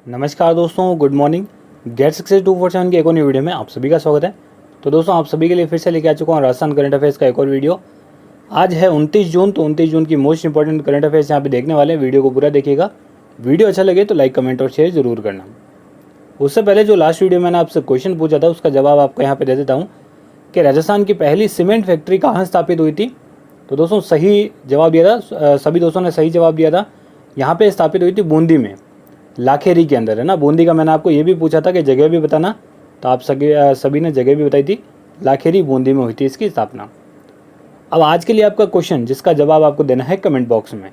नमस्कार दोस्तों, good morning. Get success 247 की एक और नई वीडियो में आप सभी का स्वागत है। तो दोस्तों, आप सभी के लिए फिर से लेके आ चुका हूँ राजस्थान करंट अफेयर्स का एक और वीडियो। आज है 29 जून, तो 29 जून की मोस्ट इंपॉर्टेंट करंट अफेयर्स यहाँ पे देखने वाले हैं। वीडियो को पूरा देखिएगा। वीडियो अच्छा लगे तो लाइक, कमेंट और शेयर जरूर करना। उससे पहले जो लास्ट वीडियो मैंने आपसे क्वेश्चन पूछा था, उसका जवाब आपको यहाँ पे दे देता हूँ कि राजस्थान की पहली सीमेंट फैक्ट्री कहाँ स्थापित हुई थी। तो दोस्तों, सही जवाब दिया था, सभी दोस्तों ने सही जवाब दिया था। यहाँ पे स्थापित हुई थी बूंदी में, लाखेरी के अंदर, है ना। बूंदी का मैंने आपको ये भी पूछा था कि जगह भी बताना, तो आप सभी ने जगह भी बताई थी। लाखेरी बूंदी में हुई थी इसकी स्थापना। अब आज के लिए आपका क्वेश्चन, जिसका जवाब आपको देना है कमेंट बॉक्स में,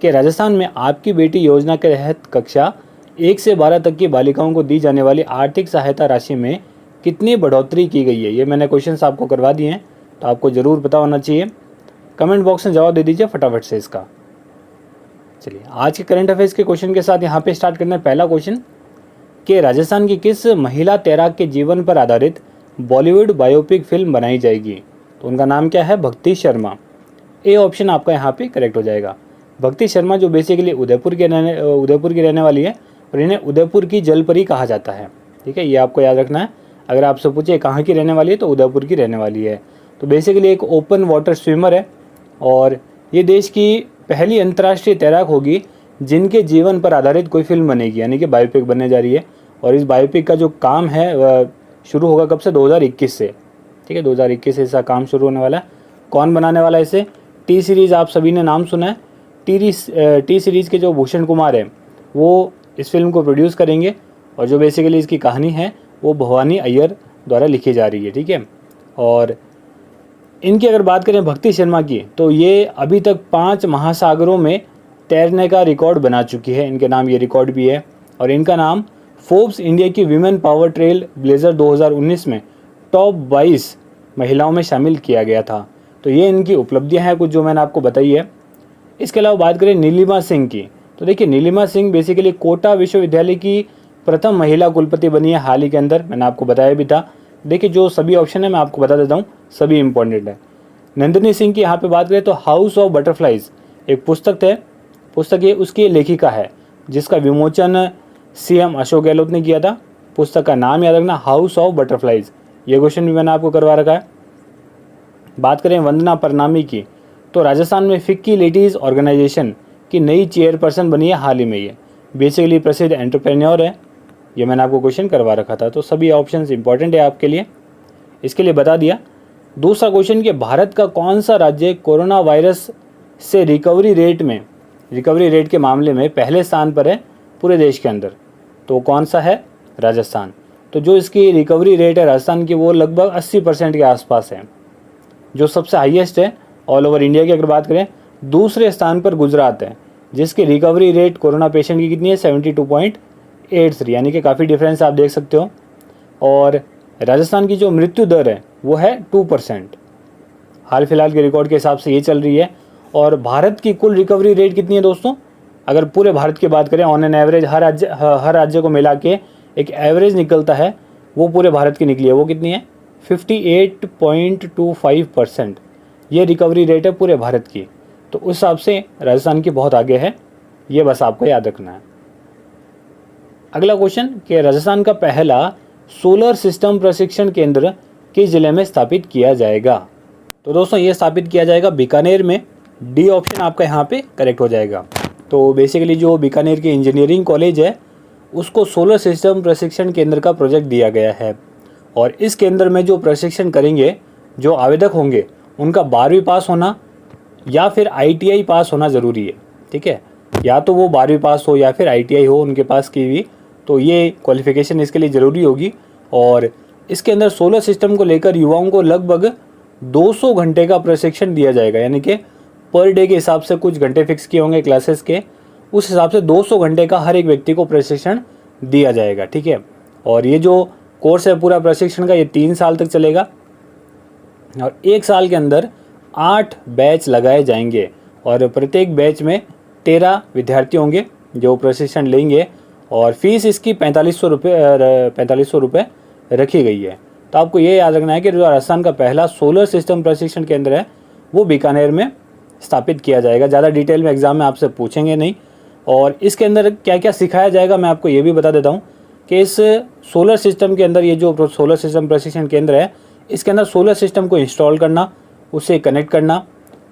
कि राजस्थान में आपकी बेटी योजना के तहत कक्षा 1 से 12 तक की बालिकाओं को दी जाने वाली आर्थिक सहायता राशि में कितनी बढ़ोतरी की गई है। ये मैंने क्वेश्चन आपको करवा दिए हैं, तो आपको ज़रूर पता होना चाहिए। कमेंट बॉक्स में जवाब दे दीजिए फटाफट से इसका। चलिए, आज के करंट अफेयर्स के क्वेश्चन के साथ यहाँ पे स्टार्ट करना है। पहला क्वेश्चन कि राजस्थान की किस महिला तैराक के जीवन पर आधारित बॉलीवुड बायोपिक फिल्म बनाई जाएगी। तो उनका नाम क्या है? भक्ति शर्मा। ए ऑप्शन आपका यहाँ पे करेक्ट हो जाएगा। भक्ति शर्मा जो बेसिकली उदयपुर की रहने वाली है, और इन्हें उदयपुर की जलपरी कहा जाता है। ठीक है, ये आपको याद रखना है। अगर आपसे पूछे कहाँ की रहने वाली है, तो उदयपुर की रहने वाली है। तो बेसिकली एक ओपन वाटर स्विमर है, और ये देश की पहली अंतर्राष्ट्रीय तैराक होगी जिनके जीवन पर आधारित कोई फिल्म बनेगी, यानी कि बायोपिक बनने जा रही है। और इस बायोपिक का जो काम है वह शुरू होगा कब से? 2021 से। ठीक है, 2021 से इसका काम शुरू होने वाला है। कौन बनाने वाला है इसे? टी सीरीज़, आप सभी ने नाम सुना है। टी सीरीज़ के जो भूषण कुमार हैं, वो इस फिल्म को प्रोड्यूस करेंगे। और जो बेसिकली इसकी कहानी है वो भवानी अय्यर द्वारा लिखी जा रही है। ठीक है, और इनकी अगर बात करें भक्ति शर्मा की, तो ये अभी तक 5 महासागरों में तैरने का रिकॉर्ड बना चुकी है। इनके नाम ये रिकॉर्ड भी है। और इनका नाम फोर्ब्स इंडिया की विमेन पावर ट्रेल ब्लेजर 2019 में टॉप 22 महिलाओं में शामिल किया गया था। तो ये इनकी उपलब्धियां हैं कुछ, जो मैंने आपको बताई है। इसके अलावा बात करें नीलिमा सिंह की, तो देखिए नीलिमा सिंह बेसिकली कोटा विश्वविद्यालय की प्रथम महिला कुलपति बनी है हाल ही के अंदर। मैंने आपको बताया भी था। देखिए, जो सभी ऑप्शन है मैं आपको बता देता हूँ, सभी इंपॉर्टेंट है। नंदिनी सिंह की यहाँ पे बात करें तो हाउस ऑफ बटरफ्लाइज एक पुस्तक ये उसकी लेखिका है, जिसका विमोचन सीएम अशोक गहलोत ने किया था। पुस्तक का नाम याद रखना, हाउस ऑफ बटरफ्लाइज। ये क्वेश्चन भी मैंने आपको करवा रखा है। बात करें वंदना परनामी की, तो राजस्थान में फिक्की लेडीज़ ऑर्गेनाइजेशन की नई चेयरपर्सन बनी है हाल ही में। ये बेसिकली प्रसिद्ध एंटरप्रेन्योर है। ये मैंने आपको क्वेश्चन करवा रखा था। तो सभी ऑप्शंस इंपॉर्टेंट है आपके लिए, इसके लिए बता दिया। दूसरा क्वेश्चन कि भारत का कौन सा राज्य कोरोना वायरस से रिकवरी रेट के मामले में पहले स्थान पर है पूरे देश के अंदर। तो कौन सा है? राजस्थान। तो जो इसकी रिकवरी रेट है राजस्थान की, वो लगभग 80% के आसपास है, जो सबसे हाईएस्ट है ऑल ओवर इंडिया की। अगर बात करें, दूसरे स्थान पर गुजरात है, जिसकी रिकवरी रेट कोरोना पेशेंट की कितनी है? 72.83, यानी कि काफ़ी डिफरेंस आप देख सकते हो। और राजस्थान की जो मृत्यु दर है वो है 2%। हाल फिलहाल के रिकॉर्ड के हिसाब से ये चल रही है। और भारत की कुल रिकवरी रेट कितनी है दोस्तों? अगर पूरे भारत की बात करें, ऑन एन एवरेज हर राज्य को मिला के एक एवरेज निकलता है, वो पूरे भारत की निकली है। वो कितनी है? 58.25%। ये रिकवरी रेट है पूरे भारत की। तो उस हिसाब से राजस्थान की बहुत आगे है, ये बस आपको याद रखना है। अगला क्वेश्चन कि राजस्थान का पहला सोलर सिस्टम प्रशिक्षण केंद्र किस जिले में स्थापित किया जाएगा। तो दोस्तों, ये स्थापित किया जाएगा बीकानेर में। डी ऑप्शन आपका यहाँ पे करेक्ट हो जाएगा। तो बेसिकली जो बीकानेर की इंजीनियरिंग कॉलेज है, उसको सोलर सिस्टम प्रशिक्षण केंद्र का प्रोजेक्ट दिया गया है। और इस केंद्र में जो प्रशिक्षण करेंगे, जो आवेदक होंगे, उनका 12वीं पास होना या फिर ITI पास होना ज़रूरी है। ठीक है, या तो वो 12वीं पास हो या फिर ITI हो उनके पास की हुई, तो ये क्वालिफिकेशन इसके लिए ज़रूरी होगी। और इसके अंदर सोलर सिस्टम को लेकर युवाओं को लगभग 200 घंटे का प्रशिक्षण दिया जाएगा, यानी कि पर डे के हिसाब से कुछ घंटे फिक्स किए होंगे क्लासेस के, उस हिसाब से 200 घंटे का हर एक व्यक्ति को प्रशिक्षण दिया जाएगा। ठीक है, और ये जो कोर्स है पूरा प्रशिक्षण का, ये 3 साल तक चलेगा। और 1 साल के अंदर 8 बैच लगाए जाएंगे, और प्रत्येक बैच में 13 विद्यार्थी होंगे जो प्रशिक्षण लेंगे। और फीस इसकी 4500 रुपये रखी गई है। तो आपको ये याद रखना है कि जो राजस्थान का पहला सोलर सिस्टम प्रशिक्षण केंद्र है, वो बीकानेर में स्थापित किया जाएगा। ज़्यादा डिटेल में एग्जाम में आपसे पूछेंगे नहीं। और इसके अंदर क्या क्या सिखाया जाएगा मैं आपको ये भी बता देता हूँ कि इस सोलर सिस्टम के अंदर, ये जो सोलर सिस्टम प्रशिक्षण केंद्र है, इसके अंदर सोलर सिस्टम को इंस्टॉल करना, उसे कनेक्ट करना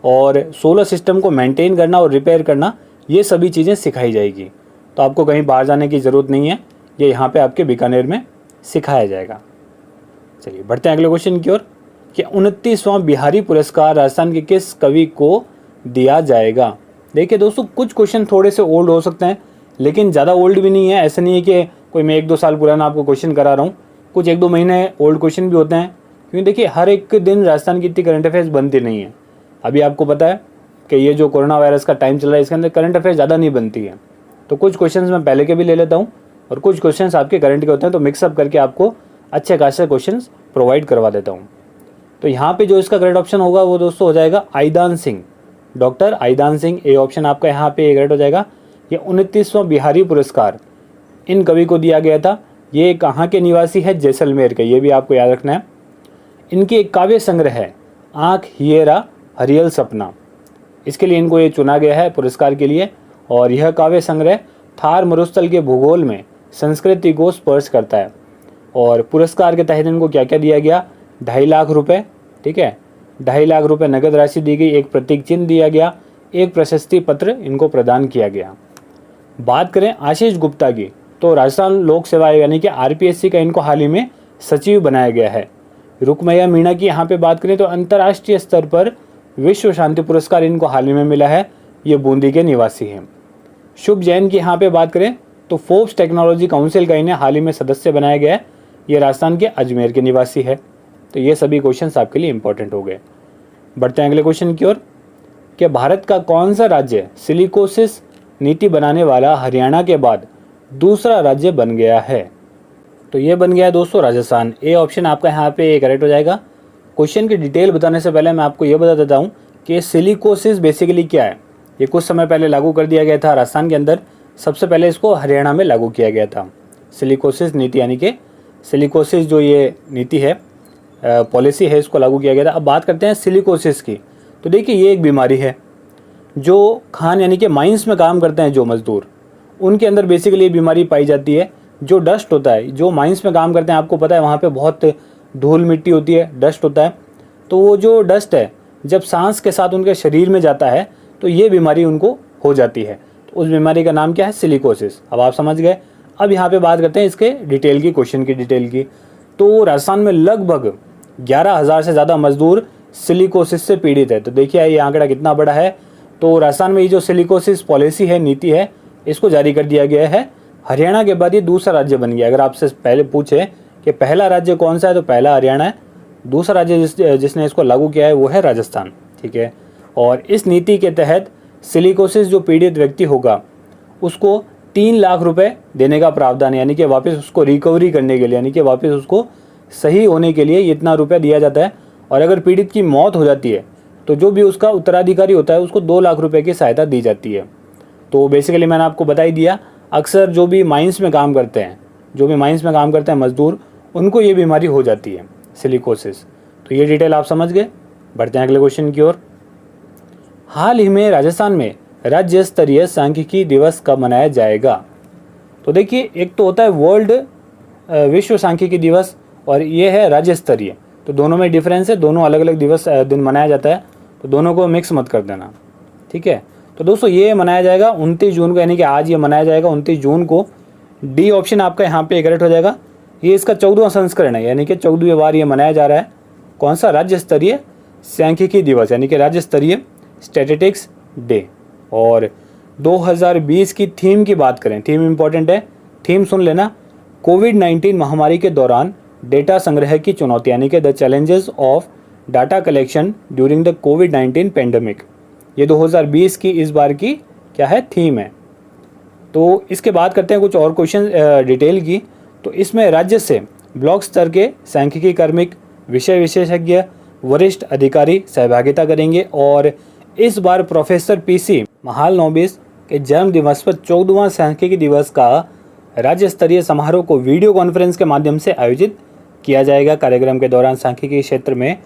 और सोलर सिस्टम को मेंटेन करना और रिपेयर करना, ये सभी चीज़ें सिखाई जाएगी। तो आपको कहीं बाहर जाने की ज़रूरत नहीं है, ये यहाँ पे आपके बीकानेर में सिखाया जाएगा। चलिए बढ़ते हैं अगले क्वेश्चन की ओर कि 29वां बिहारी पुरस्कार राजस्थान के किस कवि को दिया जाएगा। देखिए दोस्तों, कुछ क्वेश्चन थोड़े से ओल्ड हो सकते हैं, लेकिन ज़्यादा ओल्ड भी नहीं है। ऐसा नहीं है कि कोई मैं 1-2 साल पुराना आपको क्वेश्चन करा रहा हूँ, कुछ 1-2 महीने ओल्ड क्वेश्चन भी होते हैं, क्योंकि देखिए हर एक दिन राजस्थान की इतनी करंट अफेयर्स बनती नहीं है। अभी आपको पता है कि ये जो कोरोना वायरस का टाइम चल रहा है, इसके अंदर करंट अफेयर्स ज़्यादा नहीं बनती है। तो कुछ क्वेश्चंस मैं पहले के भी ले लेता हूँ और कुछ क्वेश्चंस आपके करंट के होते हैं, तो मिक्सअप करके आपको अच्छे खासे क्वेश्चंस प्रोवाइड करवा देता हूँ। तो यहाँ पे जो इसका करेक्ट ऑप्शन होगा वो दोस्तों हो जाएगा Aidan Singh, doctor Aidan Singh. A option आपका यहाँ पे करेक्ट हो जाएगा। ये 29वां बिहारी पुरस्कार इन कवि को दिया गया था। ये कहाँ के निवासी है? जैसलमेर के, ये भी आपको याद रखना है। इनकी एक काव्य संग्रह है आँख हियरा हरियल सपना, इसके लिए इनको ये चुना गया है पुरस्कार के लिए। और यह काव्य संग्रह थार मरुस्थल के भूगोल में संस्कृति को स्पर्श करता है। और पुरस्कार के तहत इनको क्या क्या दिया गया? 2.5 लाख रुपए, ठीक है, 2.5 लाख रुपए नगद राशि दी गई, एक प्रतीक चिन्ह दिया गया, एक प्रशस्ति पत्र इनको प्रदान किया गया। बात करें आशीष गुप्ता की, तो राजस्थान लोक सेवा आयोग यानी कि आरपीएससी का इनको हाल ही में सचिव बनाया गया है। रुकमैया मीणा की यहाँ पे बात करें तो अंतर्राष्ट्रीय स्तर पर विश्व शांति पुरस्कार इनको हाल ही में मिला है, ये बूंदी के निवासी हैं। शुभ जैन की यहाँ पे बात करें तो फोर्ब्स टेक्नोलॉजी काउंसिल का इन्हें हाल ही में सदस्य बनाया गया है, ये राजस्थान के अजमेर के निवासी है। तो ये सभी क्वेश्चंस आपके लिए इंपॉर्टेंट हो गए। बढ़ते हैं अगले क्वेश्चन की ओर कि भारत का कौन सा राज्य सिलिकोसिस नीति बनाने वाला हरियाणा के बाद दूसरा राज्य बन गया है? तो ये बन गया है दोस्तों राजस्थान। ए ऑप्शन आपका यहाँ पे करेक्ट हो जाएगा। क्वेश्चन की डिटेल बताने से पहले मैं आपको ये बता देता हूँ कि सिलिकोसिस बेसिकली क्या है। ये कुछ समय पहले लागू कर दिया गया था राजस्थान के अंदर, सबसे पहले इसको हरियाणा में लागू किया गया था सिलिकोसिस नीति, यानी कि सिलिकोसिस जो ये नीति है, पॉलिसी है, इसको लागू किया गया था। अब बात करते हैं सिलिकोसिस की। तो देखिए ये एक बीमारी है जो खान यानी कि माइंस में काम करते हैं जो मजदूर, उनके अंदर बेसिकली ये बीमारी पाई जाती है। जो डस्ट होता है, जो माइंस में काम करते हैं, आपको पता है वहाँ पे बहुत धूल मिट्टी होती है, डस्ट होता है, तो वो जो डस्ट है जब सांस के साथ उनके शरीर में जाता है तो ये बीमारी उनको हो जाती है। तो उस बीमारी का नाम क्या है? सिलिकोसिस। अब आप समझ गए। अब यहाँ पे बात करते हैं इसके डिटेल की, क्वेश्चन की डिटेल की। तो राजस्थान में लगभग 11,000 से ज़्यादा मजदूर सिलिकोसिस से पीड़ित है। तो देखिए ये आंकड़ा कितना बड़ा है। तो राजस्थान में ये जो सिलिकोसिस पॉलिसी है, नीति है, इसको जारी कर दिया गया है। हरियाणा के बाद ये दूसरा राज्य बन गया। अगर आपसे पहले पूछे कि पहला राज्य कौन सा है, तो पहला हरियाणा है। दूसरा राज्य जिसने इसको लागू किया है वो है राजस्थान, ठीक है। और इस नीति के तहत सिलिकोसिस जो पीड़ित व्यक्ति होगा उसको 3 लाख रुपए देने का प्रावधान है, यानी कि वापस उसको रिकवरी करने के लिए, यानी कि वापस उसको सही होने के लिए इतना रुपया दिया जाता है। और अगर पीड़ित की मौत हो जाती है तो जो भी उसका उत्तराधिकारी होता है उसको 2 लाख रुपए की सहायता दी जाती है। तो बेसिकली मैंने आपको बता ही दिया, अक्सर जो भी माइंस में काम करते हैं, मजदूर, उनको ये बीमारी हो जाती है सिलिकोसिस। तो ये डिटेल आप समझ गए। बढ़ते हैं अगले क्वेश्चन की ओर। हाल ही में राजस्थान में राज्य स्तरीय सांख्यिकी दिवस कब मनाया जाएगा? तो देखिए एक तो होता है वर्ल्ड विश्व सांख्यिकी दिवस और ये है राज्य स्तरीय, तो दोनों में डिफरेंस है, दोनों अलग अलग दिन मनाया जाता है, तो दोनों को मिक्स मत कर देना, ठीक है। तो दोस्तों ये मनाया जाएगा 29 जून को, यानी कि आज ये मनाया जाएगा 29 जून को। डी ऑप्शन आपका यहाँ पे करेक्ट हो जाएगा। ये इसका 14वां संस्करण है, यानी कि 14वीं बार ये मनाया जा रहा है। कौन सा? राज्य स्तरीय सांख्यिकी दिवस, यानी कि राज्य स्तरीय स्टैटिस्टिक्स डे। और 2020 की थीम की बात करें, थीम इंपॉर्टेंट है, थीम सुन लेना, कोविड-19 महामारी के दौरान डेटा संग्रह की चुनौती, यानी कि the challenges of data collection during the covid pandemic. ये 2020 की इस बार की क्या है? थीम है। तो इसके बाद करते हैं कुछ और क्वेश्चन डिटेल की। तो इसमें राज्य से ब्लॉक स्तर के सांख्यिकी कार्मिक, विषय विशेषज्ञ, वरिष्ठ अधिकारी सहभागिता करेंगे। और इस बार प्रोफेसर पीसी महालनोबिस के जन्म दिवस पर 14वां सांख्यिकी दिवस का राज्य स्तरीय समारोह को वीडियो कॉन्फ्रेंस के माध्यम से आयोजित किया जाएगा। कार्यक्रम के दौरान सांख्यिकी क्षेत्र में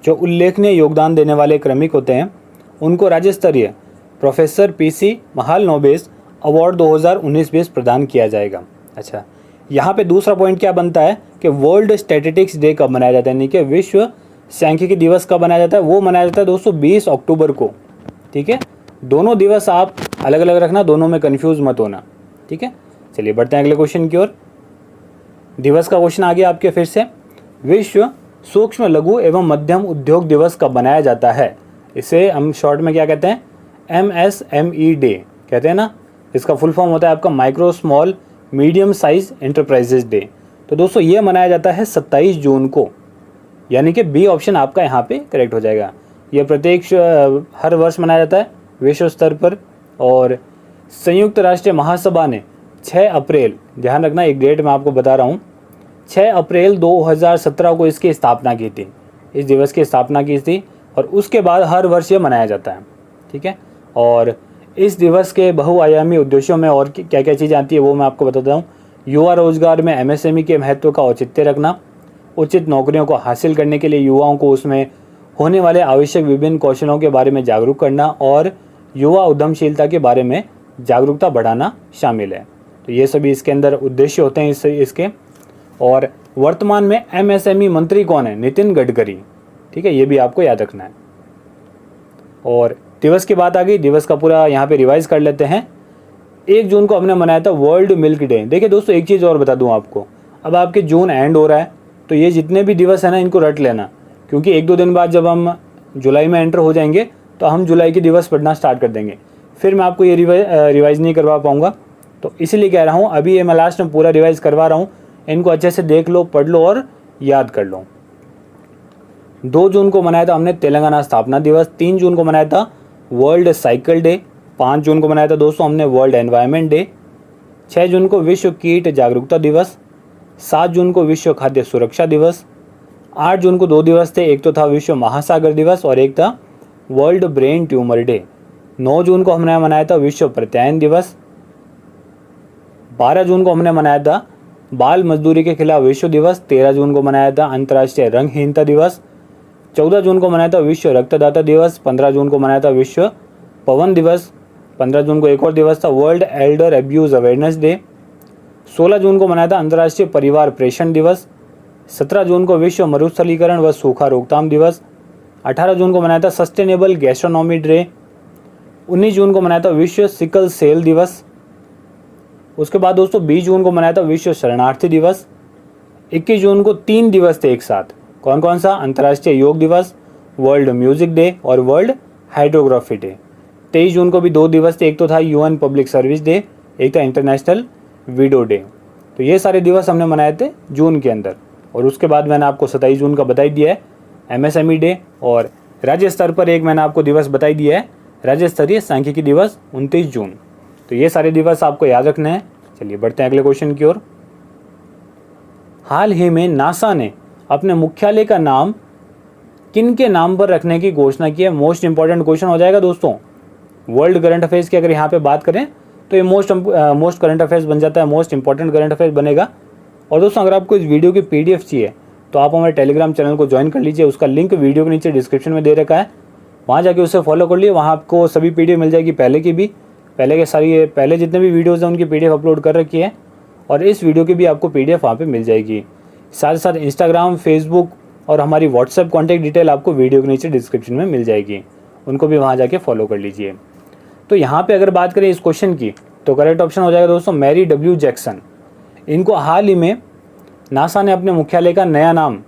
जो उल्लेखनीय योगदान देने वाले क्रमिक होते हैं उनको राज्य स्तरीय प्रोफेसर पीसी महालनोबिस अवार्ड 2019-20 प्रदान किया जाएगा। अच्छा, यहाँ पे दूसरा पॉइंट क्या बनता है कि वर्ल्ड स्टैटिस्टिक्स डे कब मनाया जाता है, यानी कि विश्व सांख्यिकी दिवस कब मनाया जाता है। वो मनाया जाता है दोस्तों 20 अक्टूबर को। ठीक है, दोनों दिवस आप अलग अलग रखना, दोनों में कन्फ्यूज मत होना। ठीक है, चलिए बढ़ते हैं अगले क्वेश्चन की ओर। दिवस का क्वेश्चन आ गया आपके फिर से। विश्व सूक्ष्म लघु एवं मध्यम उद्योग दिवस कब मनाया जाता है। इसे हम शॉर्ट में क्या कहते हैं, MSME डे कहते हैं ना। इसका फुल फॉर्म होता है आपका micro small medium size enterprises day. तो दोस्तों ये मनाया जाता है 27 जून को, यानी कि बी ऑप्शन आपका यहाँ पे करेक्ट हो जाएगा। ये प्रत्येक हर वर्ष मनाया जाता है विश्व स्तर पर। और संयुक्त राष्ट्र महासभा ने 6 अप्रैल, ध्यान रखना एक डेट मैं आपको बता रहा हूँ, 6 अप्रैल 2017 को इसकी स्थापना की थी। इस दिवस की स्थापना की थी और उसके बाद हर वर्ष ये मनाया जाता है। ठीक है, और इस दिवस के बहुआयामी उद्देश्यों में और क्या क्या चीज़ें आती है वो मैं आपको बताता हूँ। युवा रोजगार में MSME के महत्व का औचित्य रखना, उचित नौकरियों को हासिल करने के लिए युवाओं को उसमें होने वाले आवश्यक विभिन्न कौशलों के बारे में जागरूक करना और युवा उद्यमशीलता के बारे में जागरूकता बढ़ाना शामिल है। तो ये सभी इसके अंदर उद्देश्य होते हैं इसके। और वर्तमान में MSME मंत्री कौन है, नितिन गडकरी। ठीक है, ये भी आपको याद रखना है। और दिवस की बात आ गई, दिवस का पूरा यहाँ पे रिवाइज कर लेते हैं। 1 जून को हमने मनाया था वर्ल्ड मिल्क डे। देखिए दोस्तों एक चीज़ और बता दूँ आपको, अब आपके जून एंड हो रहा है तो ये जितने भी दिवस है ना इनको रट लेना, क्योंकि 1-2 दिन बाद जब हम जुलाई में एंटर हो जाएंगे तो हम जुलाई के दिवस पढ़ना स्टार्ट कर देंगे, फिर मैं आपको ये रिवाइज नहीं करवा पाऊँगा। तो इसीलिए कह रहा हूँ अभी ये मैं लास्ट में पूरा रिवाइज करवा रहा हूँ, इनको अच्छे से देख लो, पढ़ लो और याद कर लो। 2 जून को मनाया था हमने तेलंगाना स्थापना दिवस। 3 जून को मनाया था वर्ल्ड साइकिल डे। 5 जून को मनाया था दोस्तों हमने वर्ल्ड एनवायरनमेंट डे। 6 जून को विश्व कीट जागरूकता दिवस। 7 जून को विश्व खाद्य सुरक्षा दिवस। 8 जून को 2 दिवस थे, एक तो था विश्व महासागर दिवस और एक था वर्ल्ड ब्रेन ट्यूमर डे। 9 जून को हमने मनाया था विश्व प्रत्यायन दिवस। 12 जून को हमने मनाया था बाल मजदूरी के खिलाफ विश्व दिवस। 13 जून को मनाया था अंतर्राष्ट्रीय रंगहीनता दिवस। 14 जून को मनाया था विश्व रक्तदाता दिवस। 15 जून को मनाया था विश्व पवन दिवस। 15 जून को एक और दिवस था world Elder abuse awareness day. 16 जून को मनाया था अंतर्राष्ट्रीय परिवार प्रेषण दिवस। 17 जून को विश्व मरुस्थलीकरण व सूखा रोकथाम दिवस। 18 जून को मनाया था सस्टेनेबल गैस्ट्रोनॉमी डे। 19 जून को मनाया था विश्व सिकल सेल दिवस। उसके बाद दोस्तों 20 जून को मनाया था विश्व शरणार्थी दिवस। 21 जून को 3 दिवस थे एक साथ, कौन कौन सा, अंतर्राष्ट्रीय योग दिवस, वर्ल्ड म्यूजिक डे और वर्ल्ड हाइड्रोग्राफी डे। 23 जून को भी 2 दिवस थे, एक तो था UN पब्लिक सर्विस डे, एक था इंटरनेशनल वीडो डे। तो ये सारे दिवस हमने मनाए थे जून के अंदर। और उसके बाद मैंने आपको 27 जून का बताई दिया है MSME डे, और राज्य स्तर पर एक मैंने आपको दिवस बताई दिया है राज्य स्तरीय सांख्यिकी दिवस 29 जून। तो ये सारे दिवस आपको याद रखने हैं। चलिए बढ़ते हैं अगले क्वेश्चन की ओर। हाल ही में नासा ने अपने मुख्यालय का नाम किन के नाम पर रखने की घोषणा की है। मोस्ट इंपॉर्टेंट क्वेश्चन हो जाएगा दोस्तों। वर्ल्ड करंट अफेयर्स की अगर यहाँ पे बात करें तो ये मोस्ट करंट अफेयर्स बन जाता है, मोस्ट इंपॉर्टेंट करंट अफेयर्स बनेगा। और दोस्तों अगर आपको इस वीडियो की PDF चाहिए तो आप हमारे टेलीग्राम चैनल को ज्वाइन कर लीजिए, उसका लिंक वीडियो के नीचे डिस्क्रिप्शन में दे रखा है, वहाँ जाके उसे फॉलो कर लिए। वहाँ आपको सभी PDF मिल जाएगी, पहले की भी, पहले जितने भी वीडियोज़ हैं उनकी PDF अपलोड कर रखी है, और इस वीडियो की भी आपको PDF वहाँ पे मिल जाएगी। साथ साथ इंस्टाग्राम, फेसबुक और हमारी व्हाट्सएप कॉन्टैक्ट डिटेल आपको वीडियो के नीचे डिस्क्रिप्शन में मिल जाएगी, उनको भी वहाँ जाके फॉलो कर लीजिए। तो यहाँ पे अगर बात करें इस क्वेश्चन की तो करेक्ट ऑप्शन हो जाएगा दोस्तों मैरी W जैक्सन। इनको हाल ही में नासा ने अपने मुख्यालय का नया नाम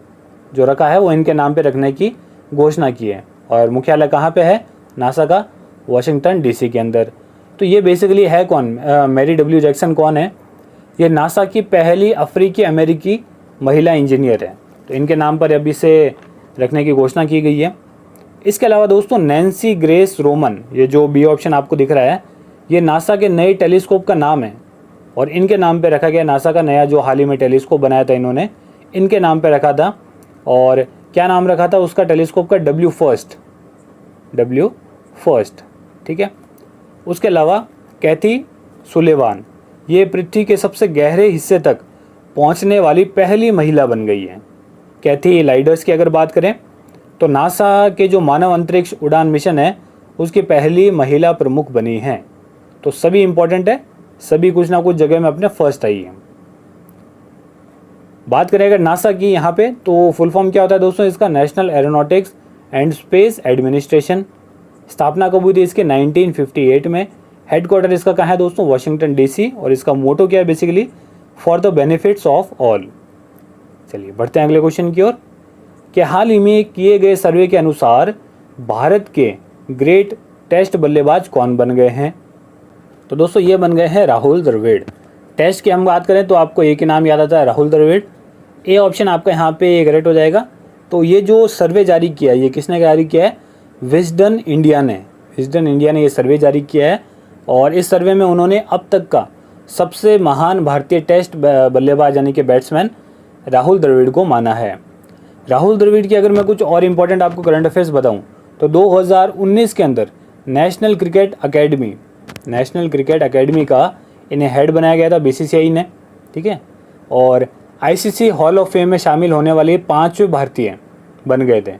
जो रखा है वो इनके नाम पे रखने की घोषणा की है। और मुख्यालय कहाँ पे है नासा का, वाशिंगटन DC के अंदर। तो ये बेसिकली है कौन, मैरी W जैक्सन कौन है, ये नासा की पहली अफ्रीकी अमेरिकी महिला इंजीनियर है। तो इनके नाम पर अब इसे रखने की घोषणा की गई है। इसके अलावा दोस्तों नैन्सी ग्रेस रोमन, ये जो B ऑप्शन आपको दिख रहा है, ये नासा के नए टेलीस्कोप का नाम है और इनके नाम पे रखा गया। नासा का नया जो हाल ही में टेलीस्कोप बनाया था इन्होंने, इनके नाम पे रखा था। और क्या नाम रखा था उसका टेलीस्कोप का, W फर्स्ट। ठीक है। उसके अलावा कैथी सुलेवान, ये पृथ्वी के सबसे गहरे हिस्से तक पहुंचने वाली पहली महिला बन गई है। कैथी लाइडर्स की अगर बात करें तो नासा के जो मानव अंतरिक्ष उड़ान मिशन है उसकी पहली महिला प्रमुख बनी हैं। तो सभी इंपॉर्टेंट है, सभी कुछ ना कुछ जगह में अपने फर्स्ट आई है। बात करें अगर नासा की यहाँ पे, तो फुल फॉर्म क्या होता है दोस्तों इसका, national aeronautics and space administration. स्थापना कब हुई थी इसके, 1958 में। हेडक्वार्टर इसका कहाँ है दोस्तों, वाशिंगटन डीसी। और इसका मोटो क्या है basically, for the benefits of all. चलिए बढ़ते हैं अगले क्वेश्चन की ओर। कि हाल ही में किए गए सर्वे के अनुसार भारत के ग्रेट टेस्ट बल्लेबाज कौन बन गए हैं? तो दोस्तों ये बन गए हैं राहुल द्रविड़। टेस्ट की हम बात करें तो आपको एक ही नाम याद आता है, राहुल द्रविड़। ए ऑप्शन आपका यहाँ पे करेक्ट हो जाएगा। तो ये जो सर्वे जारी किया है, ये किसने जारी किया है, विजडन इंडिया ने। विजडन इंडिया ने ये सर्वे जारी किया है और इस सर्वे में उन्होंने अब तक का सबसे महान भारतीय टेस्ट बल्लेबाज यानी कि बैट्समैन राहुल द्रविड़ को माना है। राहुल द्रविड़ की अगर मैं कुछ और इम्पोर्टेंट आपको करंट अफेयर्स बताऊं तो 2019 के अंदर नेशनल क्रिकेट अकेडमी का इन्हें हेड बनाया गया था बीसीसीआई ने, ठीक है। और आईसीसी हॉल ऑफ फेम में शामिल होने वाले 5वें भारतीय बन गए थे।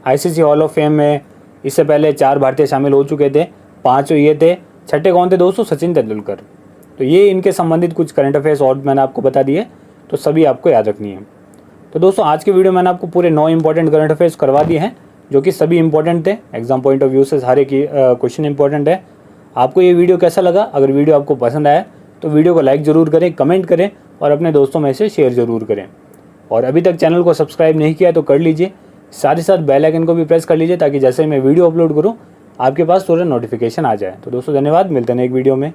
आईसीसी हॉल ऑफ फेम में इससे पहले 4 भारतीय शामिल हो चुके थे, 5 ये थे। छठे कौन थे दोस्तों, सचिन तेंदुलकर। तो ये इनके संबंधित कुछ करंट अफेयर्स और मैंने आपको बता दिए, तो सभी आपको याद रखनी है। तो दोस्तों आज के वीडियो में मैंने आपको पूरे 9 इंपॉर्टेंट करंट अफेयर्स करवा दिए हैं, जो कि सभी इंपॉर्टेंट थे। एग्जाम पॉइंट ऑफ व्यू से सारे की क्वेश्चन इंपॉर्टेंट है। आपको ये वीडियो कैसा लगा? अगर वीडियो आपको पसंद आया तो वीडियो को लाइक ज़रूर करें, कमेंट करें और अपने दोस्तों में से शेयर ज़रूर करें। और अभी तक चैनल को सब्सक्राइब नहीं किया तो कर लीजिए, साथ ही साथ बेल आइकन को भी प्रेस कर लीजिए ताकि जैसे मैं वीडियो अपलोड करूँ आपके पास तुरंत नोटिफिकेशन आ जाए। तो दोस्तों धन्यवाद, मिलते हैं एक वीडियो में।